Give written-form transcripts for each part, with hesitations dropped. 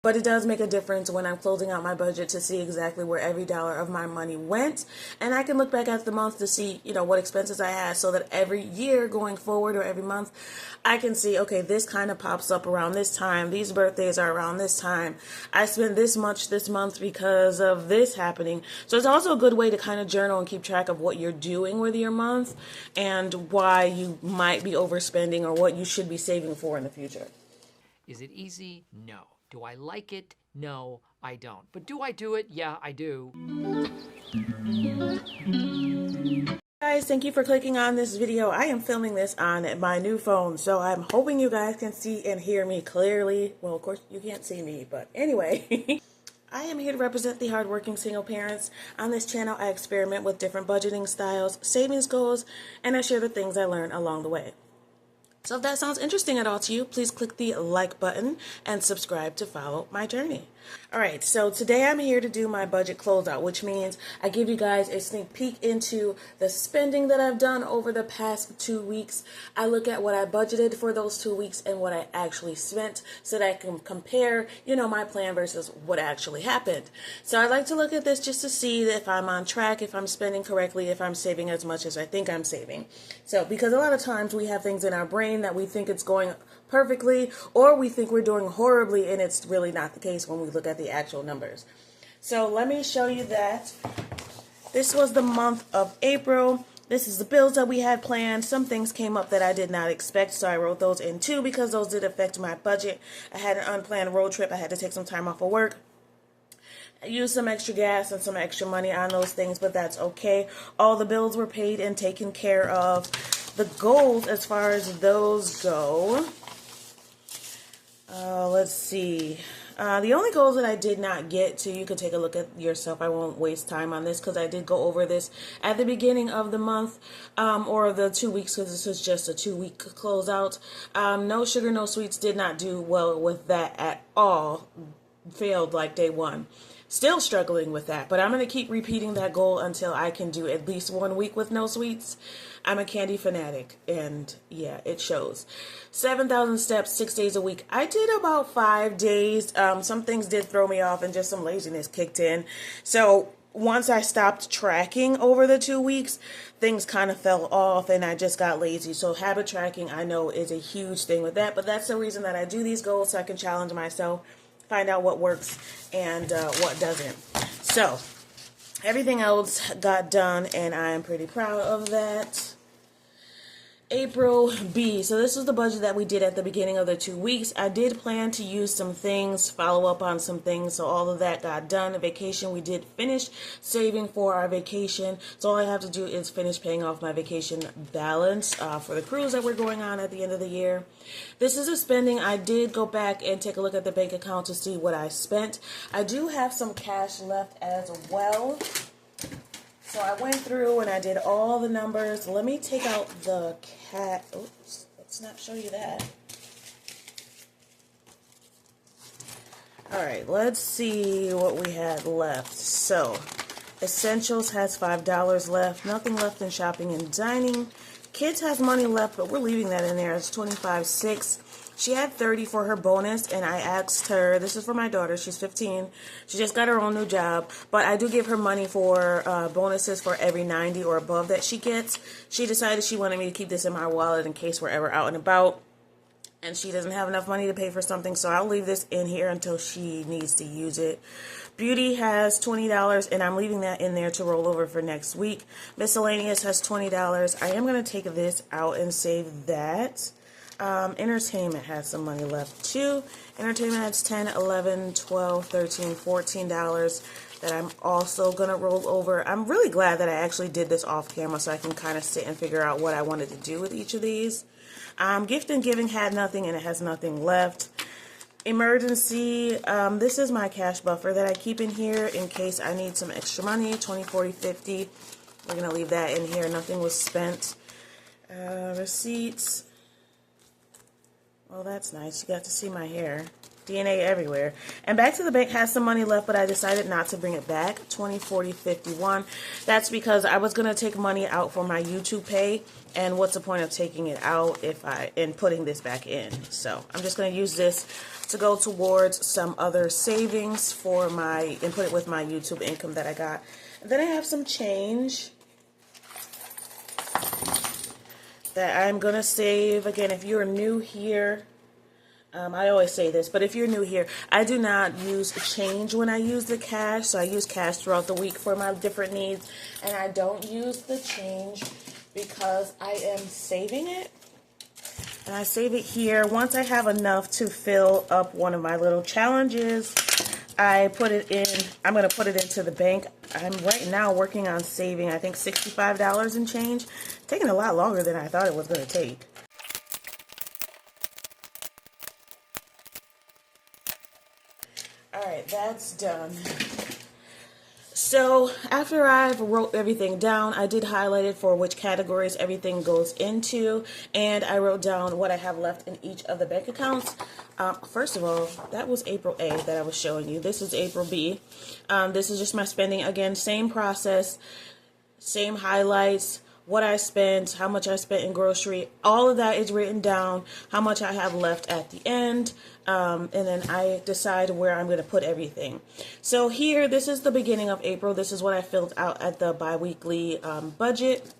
But it does make a difference when I'm closing out my budget to see exactly where every dollar of my money went. And I can look back at the month to see, what expenses I had, so that every year going forward or every month, I can see, okay, this kind of pops up around this time. These birthdays are around this time. I spent this much this month because of this happening. So it's also a good way to kind of journal and keep track of what you're doing with your month and why you might be overspending or what you should be saving for in the future. Is it easy? No. Do I like it? No, I don't. But do I do it? Yeah, I do. Guys, thank you for clicking on this video. I am filming this on my new phone, so I'm hoping you guys can see and hear me clearly. Well, of course, you can't see me, but anyway. I am here to represent the hardworking single parents. On this channel, I experiment with different budgeting styles, savings goals, and I share the things I learn along the way. So if that sounds interesting at all to you, please click the like button and subscribe to follow my journey. Alright, so today I'm here to do my budget closeout, which means I give you guys a sneak peek into the spending that I've done over the past 2 weeks. I look at what I budgeted for those 2 weeks and what I actually spent so that I can compare, my plan versus what actually happened. So I like to look at this just to see if I'm on track, if I'm spending correctly, if I'm saving as much as I think I'm saving. So because a lot of times we have things in our brain that we think it's going perfectly, or we think we're doing horribly, and it's really not the case when we look at the actual numbers. So let me show you that. This was the month of April. This is the bills that we had planned. Some things came up that I did not expect, so I wrote those in too because those did affect my budget. I had an unplanned road trip. I had to take some time off of work. I used some extra gas and some extra money on those things, but that's okay. All the bills were paid and taken care of. The goals, as far as those go, let's see. The only goals that I did not get to, you can take a look at yourself. I won't waste time on this because I did go over this at the beginning of the month, or the 2 weeks, because this was just a 2-week closeout. No sugar, no sweets, did not do well with that at all. Failed like day one. Still struggling with that, but I'm going to keep repeating that goal until I can do at least 1 week with no sweets. I'm a candy fanatic, and yeah, it shows. 7,000 steps, 6 days a week. I did about 5 days. Some things did throw me off, and just some laziness kicked in. So once I stopped tracking over the 2 weeks, things kind of fell off, and I just got lazy. So habit tracking, I know, is a huge thing with that, but that's the reason that I do these goals, so I can challenge myself, find out what works and what doesn't. So everything else got done, and I am pretty proud of that. April B. So this was the budget that we did at the beginning of the 2 weeks. I did plan to use some things, follow up on some things, so all of that got done. Vacation, we did finish saving for our vacation. So all I have to do is finish paying off my vacation balance for the cruise that we're going on at the end of the year. This is a spending. I did go back and take a look at the bank account to see what I spent. I do have some cash left as well. So I went through and I did all the numbers. Let me take out the cat. Oops, let's not show you that. Alright, let's see what we had left. So, Essentials has $5 left. Nothing left in shopping and dining. Kids has money left, but we're leaving that in there. It's $25.06. She had $30 for her bonus, and I asked her, this is for my daughter, she's 15, she just got her own new job, but I do give her money for bonuses for every $90 or above that she gets. She decided she wanted me to keep this in my wallet in case we're ever out and about, and she doesn't have enough money to pay for something, so I'll leave this in here until she needs to use it. Beauty has $20, and I'm leaving that in there to roll over for next week. Miscellaneous has $20. I am going to take this out and save that. Entertainment has some money left too. Entertainment has $10, $11, $12, $13, $14 that I'm also going to roll over. I'm really glad that I actually did this off camera so I can kind of sit and figure out what I wanted to do with each of these. Gift and giving had nothing, and it has nothing left. Emergency, this is my cash buffer that I keep in here in case I need some extra money, 20, 40, 50. We're going to leave that in here. Nothing was spent. Receipts. Oh, that's nice. You got to see my hair. DNA everywhere. And Back to the Bank has some money left, but I decided not to bring it back. 20, 40, 51. That's because I was going to take money out for my YouTube pay. And what's the point of taking it out and putting this back in? So I'm just going to use this to go towards some other savings and put it with my YouTube income that I got. And then I have some change that I'm going to save. Again, if you're new here, I always say this, but if you're new here, I do not use change when I use the cash. So I use cash throughout the week for my different needs. And I don't use the change because I am saving it. And I save it here. Once I have enough to fill up one of my little challenges, I put it in. I'm going to put it into the bank. I'm right now working on saving, I think, $65 and change. Taking a lot longer than I thought it was going to take. Alright, that's done. So after I've wrote everything down, I did highlight it for which categories everything goes into, and I wrote down what I have left in each of the bank accounts. First of all, that was April A that I was showing you. This is April B. This is just my spending. Again, same process, same highlights, what I spent, how much I spent in grocery. All of that is written down, how much I have left at the end, and then I decide where I'm going to put everything. So here, this is the beginning of April. This is what I filled out at the bi-weekly budget.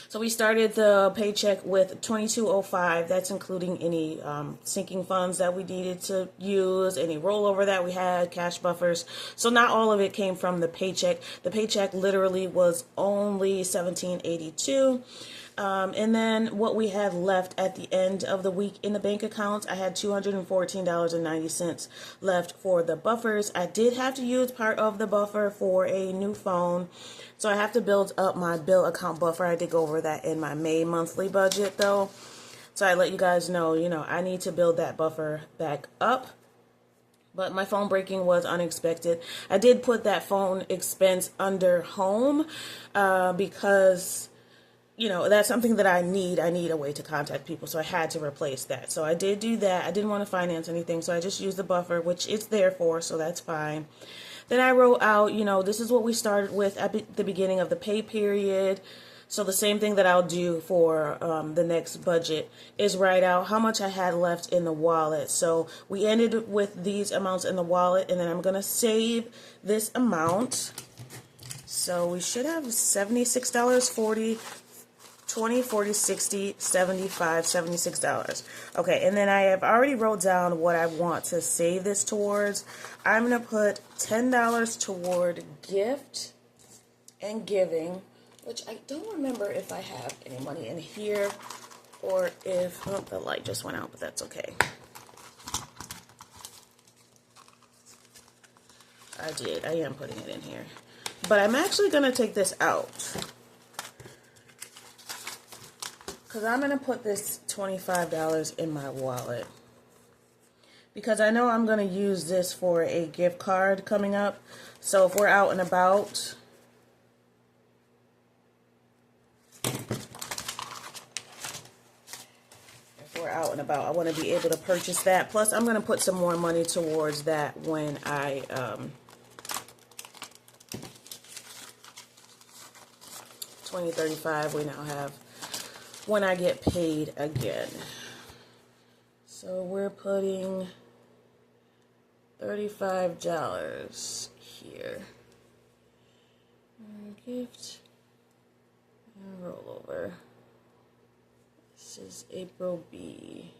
So we started the paycheck with $22.05. That's including any sinking funds that we needed to use, any rollover that we had, cash buffers. So not all of it came from the paycheck. The paycheck literally was only $17.82. And then what we had left at the end of the week in the bank accounts, I had $214.90 left for the buffers. I did have to use part of the buffer for a new phone. So I have to build up my bill account buffer. I did go over that in my May monthly budget though. So I let you guys know, I need to build that buffer back up. But my phone breaking was unexpected. I did put that phone expense under home because that's something that I need. I need a way to contact people, so I had to replace that. So I did do that. I didn't want to finance anything, so I just used the buffer, which it's there for, so that's fine. Then I wrote out, this is what we started with at the beginning of the pay period. So the same thing that I'll do for the next budget is write out how much I had left in the wallet. So we ended with these amounts in the wallet, and then I'm going to save this amount. So we should have $76.40. 20, 40, 60, 75, $76. Okay, and then I have already wrote down what I want to save this towards. I'm going to put $10 toward gift and giving, which I don't remember if I have any money in here or if, oh, the light just went out, but that's okay. I am putting it in here. But I'm actually going to take this out, because I'm going to put this $25 in my wallet. Because I know I'm going to use this for a gift card coming up. So if we're out and about, I want to be able to purchase that. Plus, I'm going to put some more money towards that when I, $20.35 we now have when I get paid again. So we're putting $35 here. Gift and rollover. This is April B.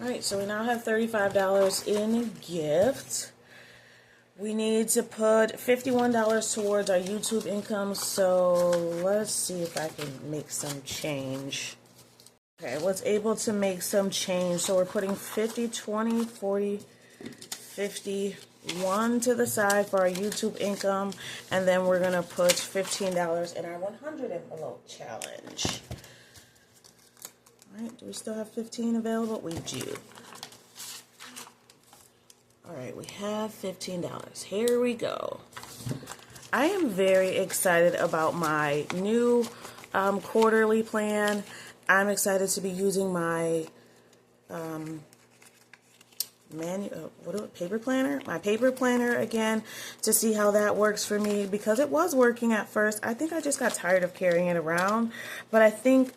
Alright, so we now have $35 in gift. We need to put $51 towards our YouTube income, so let's see if I can make some change. Okay, I was able to make some change, so we're putting 50, 20, 40, 51 to the side for our YouTube income, and then we're going to put $15 in our 100 envelope challenge. Alright, do we still have 15 available? We do. Alright, we have $15. Here we go. I am very excited about my new quarterly plan. I'm excited to be using my paper planner? My paper planner again to see how that works for me, because it was working at first. I think I just got tired of carrying it around, but I think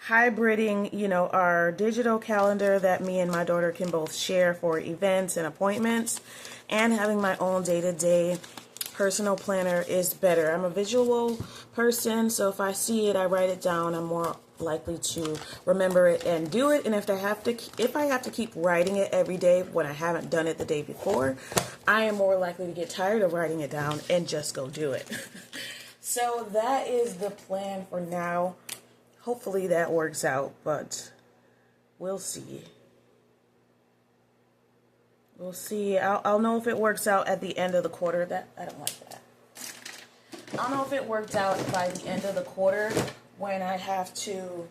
hybriding, our digital calendar that me and my daughter can both share for events and appointments, and having my own day-to-day personal planner is better. I'm a visual person, so if I see it, I write it down. I'm more likely to remember it and do it. And if I have to keep writing it every day when I haven't done it the day before, I am more likely to get tired of writing it down and just go do it. So that is the plan for now. Hopefully that works out, but we'll see. We'll see. I'll know if it works out at the end of the quarter. I don't like that. I'll know if it worked out by the end of the quarter when I have to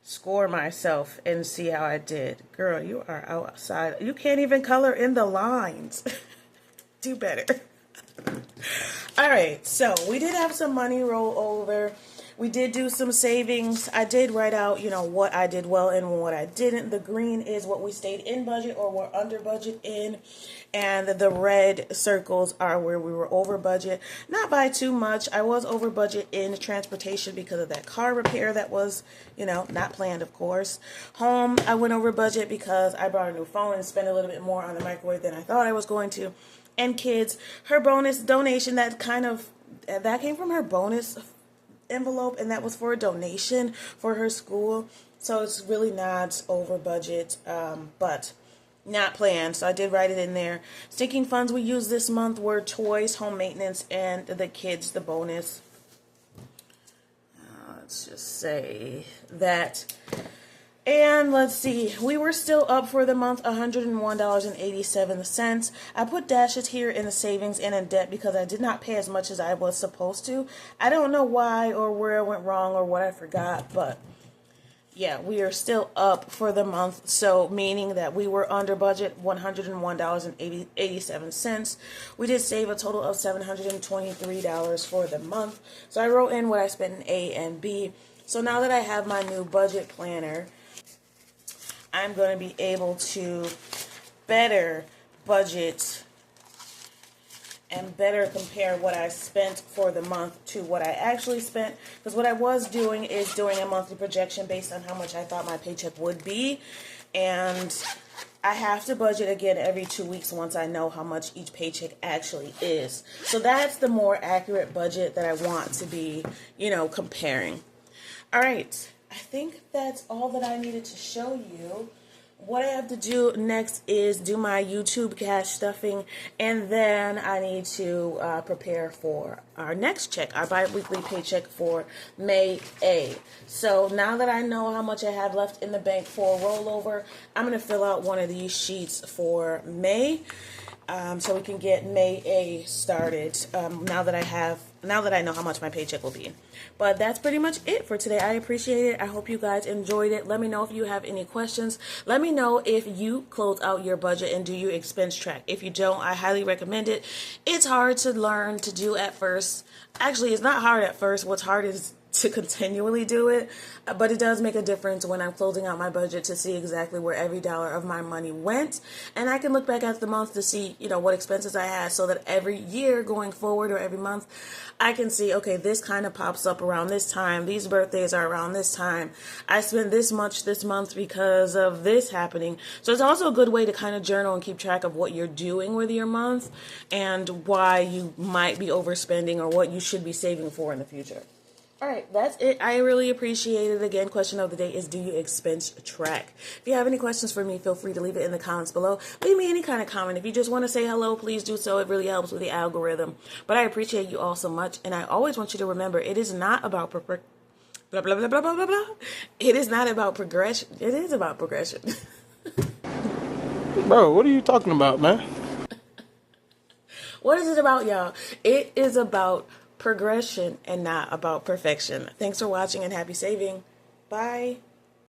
score myself and see how I did. Girl, you are outside. You can't even color in the lines. Do better. All right, so we did have some money roll over. We did do some savings. I did write out, what I did well and what I didn't. The green is what we stayed in budget or were under budget in. And the red circles are where we were over budget. Not by too much. I was over budget in transportation because of that car repair that was, not planned, of course. Home, I went over budget because I bought a new phone and spent a little bit more on the microwave than I thought I was going to. And kids, her bonus donation, that came from her bonus envelope, and that was for a donation for her school, so it's really not over budget, but not planned, so I did write it in there. Sinking funds we used this month were toys, home maintenance, and the kids, the bonus. Let's just say that. And let's see, we were still up for the month, $101.87. I put dashes here in the savings and in debt because I did not pay as much as I was supposed to. I don't know why or where I went wrong or what I forgot, but yeah, we are still up for the month. So meaning that we were under budget, $101.87. We did save a total of $723 for the month. So I wrote in what I spent in A and B. So now that I have my new budget planner, I'm going to be able to better budget and better compare what I spent for the month to what I actually spent. Because what I was doing is doing a monthly projection based on how much I thought my paycheck would be. And I have to budget again every 2 weeks once I know how much each paycheck actually is. So that's the more accurate budget that I want to be, comparing. All right. I think that's all that I needed to show you. What I have to do next is do my YouTube cash stuffing, and then I need to prepare for our next check, our bi-weekly paycheck for May A. So now that I know how much I have left in the bank for rollover, I'm going to fill out one of these sheets for May. So we can get May A started now that I know how much my paycheck will be. But that's pretty much it for today. I appreciate it. I hope you guys enjoyed it. Let me know if you have any questions. Let me know if you close out your budget and do your expense track. If you don't, I highly recommend it. It's hard to learn to do at first. Actually, it's not hard at first. What's hard is to continually do it, but it does make a difference when I'm closing out my budget to see exactly where every dollar of my money went, and I can look back at the month to see, what expenses I had, so that every year going forward or every month, I can see, okay, this kind of pops up around this time, these birthdays are around this time, I spent this much this month because of this happening. So it's also a good way to kind of journal and keep track of what you're doing with your month and why you might be overspending or what you should be saving for in the future. All right, that's it. I really appreciate it. Again, question of the day is, do you expense track? If you have any questions for me, feel free to leave it in the comments below. Leave me any kind of comment. If you just want to say hello, please do so. It really helps with the algorithm. But I appreciate you all so much. And I always want you to remember, it is not about blah, blah, blah, blah, blah, blah, blah. It is not about progression. It is about progression. Bro, what are you talking about, man? What is it about, y'all? It is about progression and not about perfection. Thanks for watching and happy saving. Bye.